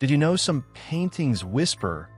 Did you know some paintings whisper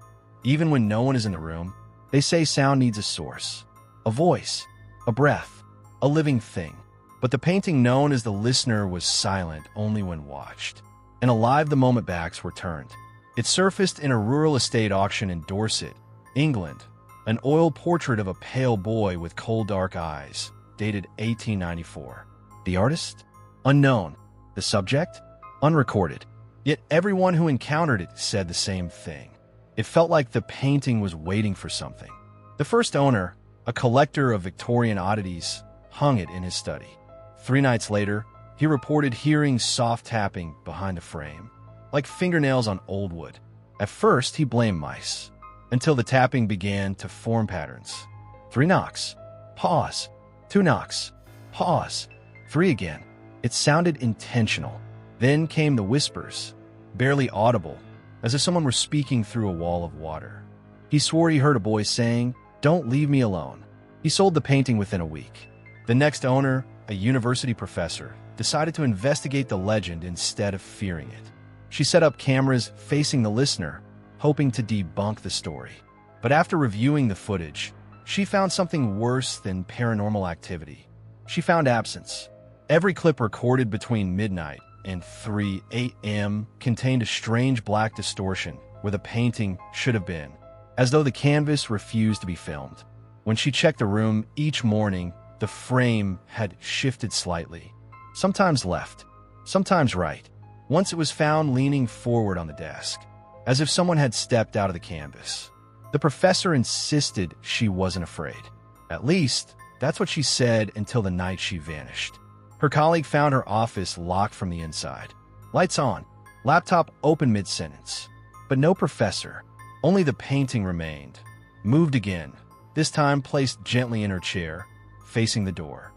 even when no one is in the room? They say sound needs a source, a voice, a breath, a living thing. But the painting known as the listener was silent only when watched, and alive the moment backs were turned. It surfaced in a rural estate auction in Dorset, England, an oil portrait of a pale boy with cold dark eyes, dated 1894. The artist? Unknown. The subject? Unrecorded. Yet everyone who encountered it said the same thing. It felt like the painting was waiting for something. The first owner, a collector of Victorian oddities, hung it in his study. 3 nights later, he reported hearing soft tapping behind the frame, like fingernails on old wood. At first, he blamed mice, until the tapping began to form patterns. 3 knocks. Pause. 2 knocks. Pause. 3 again. It sounded intentional. Then came the whispers, barely audible, as if someone were speaking through a wall of water. He swore he heard a boy saying, "Don't leave me alone." He sold the painting within a week. The next owner, a university professor, decided to investigate the legend instead of fearing it. She set up cameras facing the listener, hoping to debunk the story. But after reviewing the footage, she found something worse than paranormal activity. She found absence. Every clip recorded between midnight and 3 a.m. contained a strange black distortion where the painting should have been, as though the canvas refused to be filmed. When she checked the room each morning, the frame had shifted slightly, sometimes left, sometimes right. Once it was found leaning forward on the desk, as if someone had stepped out of the canvas. The professor insisted she wasn't afraid. At least, that's what she said until the night she vanished. Her colleague found her office locked from the inside. Lights on, laptop open mid-sentence. But no professor, only the painting remained. Moved again, this time placed gently in her chair, facing the door.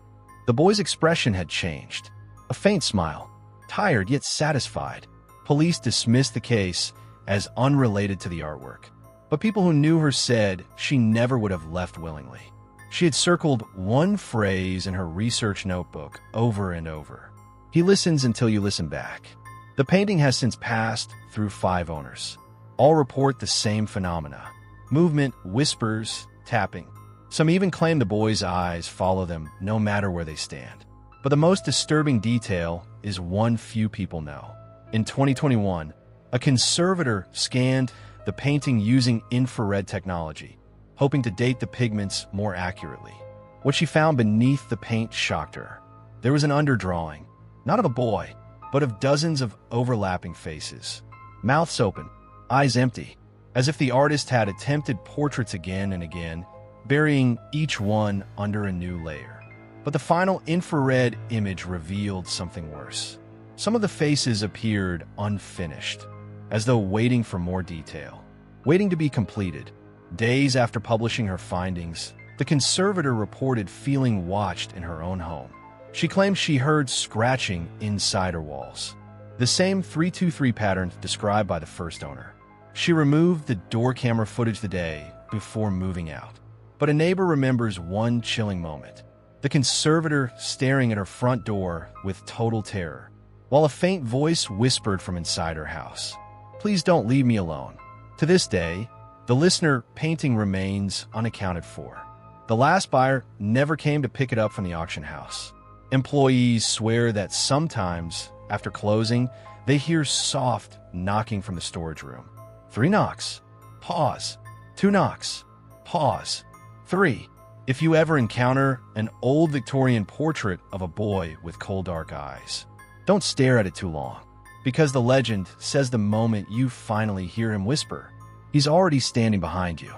The boy's expression had changed. A faint smile, tired yet satisfied. Police dismissed the case as unrelated to the artwork. But people who knew her said she never would have left willingly. She had circled one phrase in her research notebook over and over. He listens until you listen back. The painting has since passed through 5 owners. All report the same phenomena. Movement, whispers, tapping. Some even claim the boy's eyes follow them no matter where they stand. But the most disturbing detail is one few people know. In 2021, a conservator scanned the painting using infrared technology, hoping to date the pigments more accurately. What she found beneath the paint shocked her. There was an underdrawing, not of a boy, but of dozens of overlapping faces. Mouths open, eyes empty, as if the artist had attempted portraits again and again, burying each one under a new layer. But the final infrared image revealed something worse. Some of the faces appeared unfinished, as though waiting for more detail, waiting to be completed. Days after publishing her findings, the conservator reported feeling watched in her own home. She claimed she heard scratching inside her walls, the same 323 pattern described by the first owner. She removed the door camera footage the day before moving out. But a neighbor remembers one chilling moment. The conservator staring at her front door with total terror, while a faint voice whispered from inside her house, "Please don't leave me alone." To this day, the listener painting remains unaccounted for. The last buyer never came to pick it up from the auction house. Employees swear that sometimes, after closing, they hear soft knocking from the storage room. 3 knocks. Pause. 2 knocks. Pause. 3. If you ever encounter an old Victorian portrait of a boy with cold dark eyes, don't stare at it too long, because the legend says the moment you finally hear him whisper, he's already standing behind you.